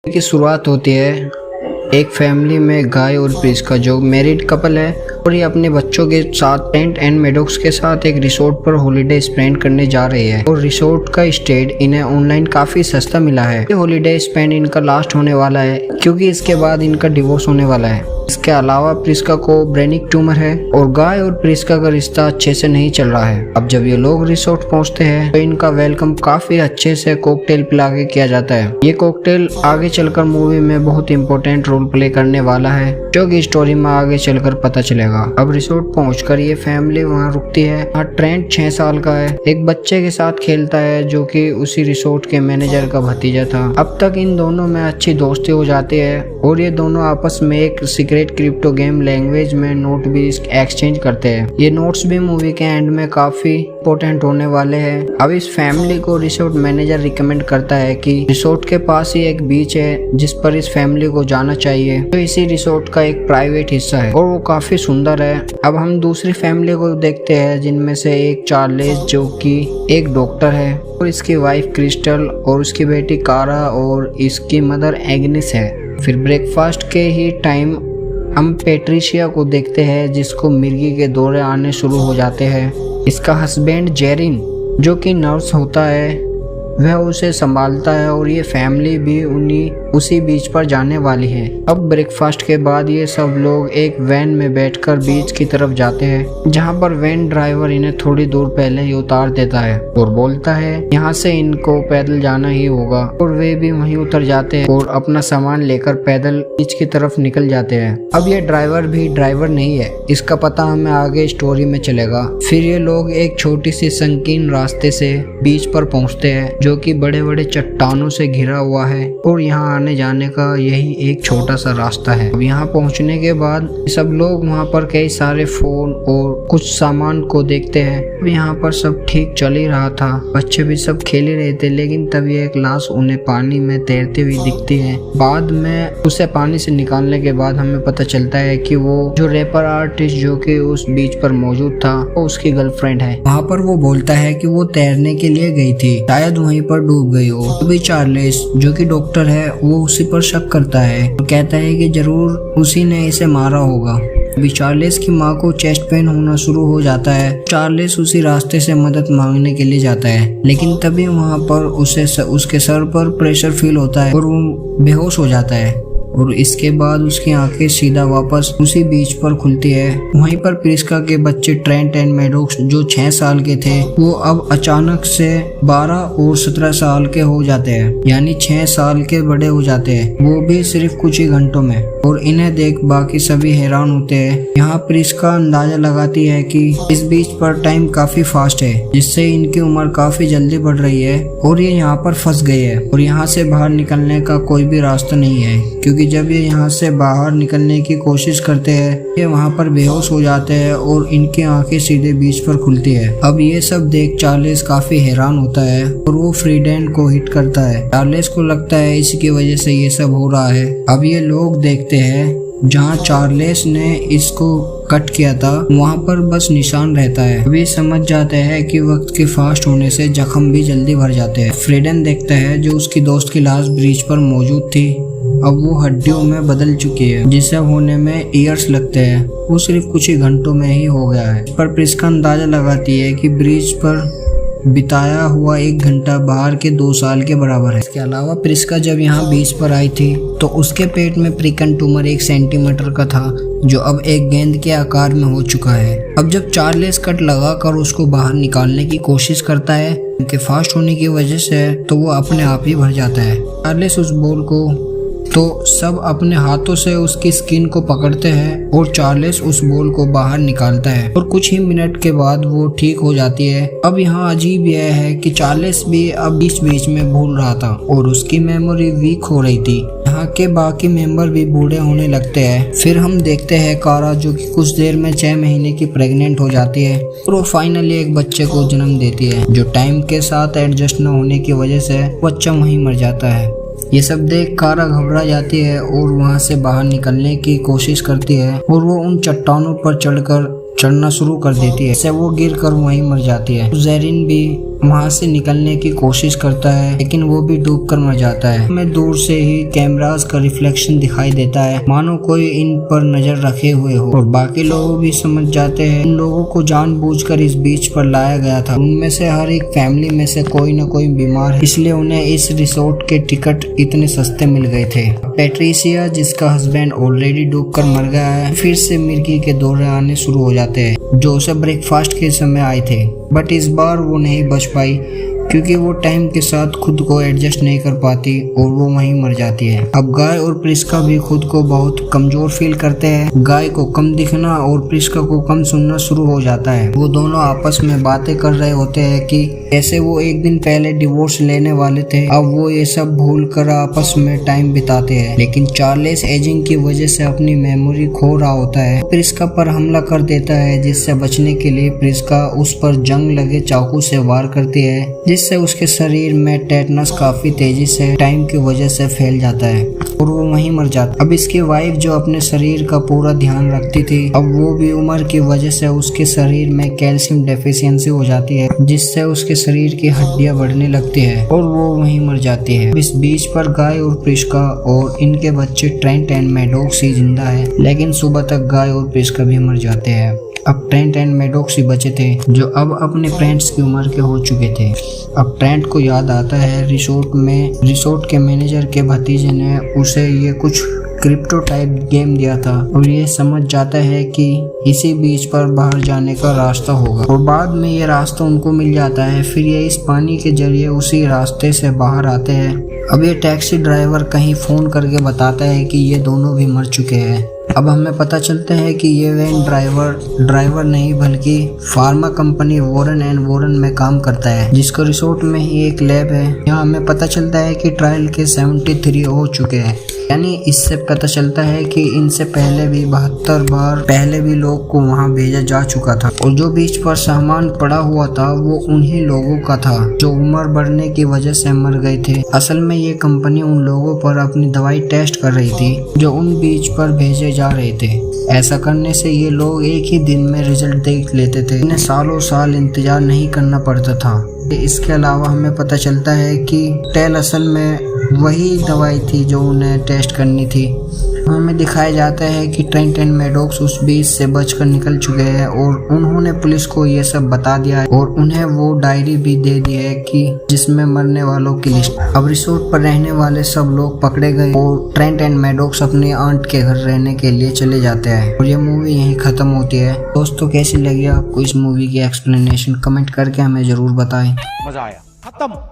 की शुरुआत होती है एक फैमिली में गाय और प्रिस्का जो मैरिड कपल है और ये अपने बच्चों के साथ टेंट एंड मेडॉक्स के साथ एक रिसोर्ट पर हॉलिडे स्पेंड करने जा रही है और रिसोर्ट का स्टे इन्हें ऑनलाइन काफी सस्ता मिला है। ये हॉलिडे स्पेंड इनका लास्ट होने वाला है क्योंकि इसके बाद इनका डिवोर्स होने वाला है। इसके अलावा प्रिस्का को ब्रेनिक ट्यूमर है और गाय और प्रिस्का का रिश्ता अच्छे से नहीं चल रहा है। अब जब ये लोग रिसोर्ट पहुंचते हैं तो इनका वेलकम काफी अच्छे से कॉकटेल पिला के किया जाता है। ये कॉकटेल आगे चलकर मूवी में बहुत इंपॉर्टेंट रोल प्ले करने वाला है जो कि स्टोरी में आगे चलकर पता चलेगा। अब रिसोर्ट पहुंचकर ये फैमिली वहां रुकती है। यहाँ ट्रेंट 6 साल का है, एक बच्चे के साथ खेलता है जो कि उसी रिसोर्ट के मैनेजर का भतीजा था। अब तक इन दोनों में अच्छी दोस्ती हो जाती है और ये दोनों आपस में एक सीक्रेट क्रिप्टो गेम लैंग्वेज में नोट भी एक्सचेंज करते हैं। ये नोट्स भी मूवी के एंड में काफी इंपॉर्टेंट होने वाले हैं। अब इस फैमिली को रिसोर्ट मैनेजर रिकमेंड करता है कि रिसोर्ट के पास ही एक बीच है जिस पर इस फैमिली को जाना चाहिए, तो इसी रिसोर्ट का एक प्राइवेट हिस्सा है और वो काफी सुंदर है। अब हम दूसरी फैमिली को देखते हैं जिनमें से एक चार्लेस जो कि एक डॉक्टर है और इसकी वाइफ क्रिस्टल और उसकी बेटी कारा और इसकी मदर एग्निस है। फिर ब्रेकफास्ट के ही टाइम हम पेट्रिशिया को देखते हैं जिसको मिर्गी के दौरे आने शुरू हो जाते हैं। इसका हस्बैंड जेरिन जो कि नर्स होता है वह उसे संभालता है और ये फैमिली भी उसी बीच पर जाने वाली है। अब ब्रेकफास्ट के बाद ये सब लोग एक वैन में बैठकर बीच की तरफ जाते हैं जहां पर वैन ड्राइवर इन्हें थोड़ी दूर पहले ही उतार देता है और बोलता है यहाँ से इनको पैदल जाना ही होगा और वे भी वहीं उतर जाते हैं और अपना सामान लेकर पैदल बीच की तरफ निकल जाते हैं। अब ये ड्राइवर भी ड्राइवर नहीं है, इसका पता हमें आगे स्टोरी में चलेगा। फिर ये लोग एक छोटी सी संकीर्ण रास्ते से बीच पर पहुँचते हैं जो कि बड़े बड़े चट्टानों से घिरा हुआ है और यहाँ आने जाने का यही एक छोटा सा रास्ता है। अब यहाँ पहुँचने के बाद सब लोग वहाँ पर कई सारे फोन और कुछ सामान को देखते हैं। अब यहाँ पर सब ठीक चल ही रहा था, बच्चे भी सब खेल ही रहे थे, लेकिन तभी एक लाश उन्हें पानी में तैरती हुई दिखती है। बाद में उसे पानी से निकालने के बाद हमें पता चलता है कि वो जो रैपर आर्टिस्ट जो कि उस बीच पर मौजूद था वो उसकी गर्लफ्रेंड है। वहाँ पर वो बोलता है कि वो तैरने के लिए गई थी, शायद वहीं पर डूब गई हो। अभी चार्लेस जो कि डॉक्टर है वो उसी पर शक करता है और कहता है कि जरूर उसी ने इसे मारा होगा। अभी चार्लेस की माँ को चेस्ट पेन होना शुरू हो जाता है। चार्लेस उसी रास्ते से मदद मांगने के लिए जाता है, लेकिन तभी वहाँ पर उसे उसके सर पर प्रेशर फील होता है और वो बेहोश हो जाता है और इसके बाद उसकी आंखें सीधा वापस उसी बीच पर खुलती है। वहीं पर प्रिस्का के बच्चे ट्रेंट एंड मेडॉक्स जो 6 साल के थे वो अब अचानक से 12 और 17 साल के हो जाते हैं, यानी 6 साल के बड़े हो जाते हैं, वो भी सिर्फ कुछ ही घंटों में। और इन्हें देख बाकी सभी हैरान होते हैं। यहाँ प्रिस्का अंदाजा लगाती है कि इस बीच पर टाइम काफी फास्ट है जिससे इनकी उम्र काफी जल्दी बढ़ रही है और ये यहाँ पर फंस गए हैं और यहाँ से बाहर निकलने का कोई भी रास्ता नहीं है, क्योंकि जब ये यहाँ से बाहर निकलने की कोशिश करते हैं ये वहाँ पर बेहोश हो जाते हैं और इनकी आंखें सीधे बीच पर खुलती है। अब ये सब देख चार्लेस काफी हैरान होता है और वो फ्रीडेंड को हिट करता है। चार्लेस को लगता है इसकी वजह से ये सब हो रहा है। अब ये लोग देखते हैं जहाँ चार्लेस ने इसको कट किया था वहाँ पर बस निशान रहता है। अभी समझ जाते हैं कि वक्त के फास्ट होने से जख्म भी जल्दी भर जाते हैं। फ्रीडन देखता है जो उसकी दोस्त की लाश ब्रिज पर मौजूद थी अब वो हड्डियों में बदल चुकी है जिसे होने में ईयर्स लगते हैं, वो सिर्फ कुछ ही घंटों में ही हो गया है। पर प्रिस्का अंदाजा लगाती है कि ब्रिज पर बिताया हुआ 1 घंटा बाहर के 2 साल के बराबर है। इसके अलावा प्रिस्का जब यहाँ बीच पर आई थी तो उसके पेट में प्रिकन ट्यूमर 1 सेंटीमीटर का था जो अब एक गेंद के आकार में हो चुका है। अब जब चार्लेस कट लगाकर उसको बाहर निकालने की कोशिश करता है उनके फास्ट होने की वजह से तो वो अपने आप ही भर जाता है। चार्लेस उस बॉल को तो सब अपने हाथों से उसकी स्किन को पकड़ते हैं और चार्लेस उस बॉल को बाहर निकालता है और कुछ ही मिनट के बाद वो ठीक हो जाती है। अब यहाँ अजीब यह है कि चार्लेस भी अब बीच में भूल रहा था और उसकी मेमोरी वीक हो रही थी। यहाँ के बाकी मेंबर भी बूढ़े होने लगते हैं। फिर हम देखते हैं कारा जो कि कुछ देर में 6 महीने की प्रेग्नेंट हो जाती है और वो फाइनली एक बच्चे को जन्म देती है जो टाइम के साथ एडजस्ट न होने की वजह से बच्चा वहीं मर जाता है। ये सब देख कारा घबरा जाती है और वहाँ से बाहर निकलने की कोशिश करती है और वो उन चट्टानों पर चढ़ना शुरू कर देती है, इससे वो गिर कर वहीं मर जाती है। जेरिन भी वहाँ से निकलने की कोशिश करता है, लेकिन वो भी डूबकर मर जाता है। हमें दूर से ही कैमरास का रिफ्लेक्शन दिखाई देता है, मानो कोई इन पर नजर रखे हुए हो, और बाकी लोग भी समझ जाते हैं उन लोगों को जानबूझकर इस बीच पर लाया गया था। उनमें से हर एक फैमिली में से कोई न कोई बीमार है, इसलिए उन्हें इस रिसोर्ट के टिकट इतने सस्ते मिल गए थे। पैट्रिसिया, जिसका हस्बैंड ऑलरेडी डूबकर मर गया है, फिर से मिर्गी के दौरे आने शुरू हो जाते हैं जो उसे ब्रेकफास्ट के समय आए थे, बट इस बार वो नहीं बच पाई क्योंकि वो टाइम के साथ खुद को एडजस्ट नहीं कर पाती और वो वहीं मर जाती है। अब गाय और प्रिस्का भी खुद को बहुत कमजोर फील करते हैं। गाय को कम दिखना और प्रिस्का को कम सुनना शुरू हो जाता है। वो दोनों आपस में बातें कर रहे होते हैं कि जैसे वो एक दिन पहले डिवोर्स लेने वाले थे, अब वो ये सब भूल कर आपस में टाइम बिताते हैं। लेकिन चार्ल्स एजिंग की वजह से अपनी मेमोरी खो रहा होता है। प्रिस्का पर हमला कर देता है, जिससे बचने के लिए प्रिस्का उस पर जंग लगे चाकू से वार करती है, जिससे उसके शरीर में टेटनस काफी तेजी से टाइम की वजह से फैल जाता है और वो वहीं मर जाता है। अब इसकी वाइफ जो अपने शरीर का पूरा ध्यान रखती थी, अब वो भी उम्र की वजह से उसके शरीर में कैल्शियम डेफिशिएंसी हो जाती है, जिससे उसके शरीर की हड्डियां बढ़ने लगती है और वो वहीं मर जाती है। इस बीच पर गाय और प्रिस्का और इनके बच्चे ट्रेंट एंड मैडॉक्स ही जिंदा है, लेकिन सुबह तक गाय और प्रिस्का भी मर जाते हैं। अब ट्रेंट एंड मैडॉक्स ही बचे थे, जो अब अपने फ्रेंड्स की उम्र के हो चुके थे। अब ट्रेंट को याद आता है रिसोर्ट के मैनेजर के भतीजे ने उसे ये कुछ क्रिप्टो टाइप गेम दिया था और ये समझ जाता है कि इसी बीच पर बाहर जाने का रास्ता होगा, और बाद में ये रास्ता उनको मिल जाता है। फिर ये इस पानी के जरिए उसी रास्ते से बाहर आते हैं। अब ये टैक्सी ड्राइवर कहीं फोन करके बताता है कि ये दोनों भी मर चुके हैं। अब हमें पता चलता है कि ये वैन ड्राइवर नहीं बल्कि pharma company Warren and Warren में काम करता है, जिसका रिसोर्ट में ही एक लैब है। यहाँ हमें पता चलता है कि ट्रायल के 73 हो चुके हैं, यानी इससे पता चलता है कि इनसे पहले भी 72 बार पहले भी लोग को वहाँ भेजा जा चुका था, और जो बीच पर सामान पड़ा हुआ था वो उन्हीं लोगों का था जो उम्र बढ़ने की वजह से मर गए थे। असल में ये कंपनी उन लोगों पर अपनी दवाई टेस्ट कर रही थी जो उन बीच पर भेजे जा रहे थे। ऐसा करने से ये लोग एक ही दिन में रिजल्ट देख लेते थे, इन्हें सालों साल इंतजार नहीं करना पड़ता था। इसके अलावा हमें पता चलता है कि टेल असल में वही दवाई थी जो उन्हें टेस्ट करनी थी। हमें दिखाया जाता है कि ट्रेंट एंड मैडॉक्स उस बीच से बचकर निकल चुके हैं और उन्होंने पुलिस को ये सब बता दिया है और उन्हें वो डायरी भी दे दी है कि जिसमें मरने वालों की लिस्ट। अब रिसोर्ट पर रहने वाले सब लोग पकड़े गए और ट्रेंट एंड मैडॉक्स अपनी आंट के घर रहने के लिए चले जाते हैं और ये मूवी यहीं खत्म होती है। दोस्तों, कैसी लगी आपको इस मूवी की एक्सप्लेनेशन? कमेंट करके हमें जरूर बताएं। मजा आया। खत्म।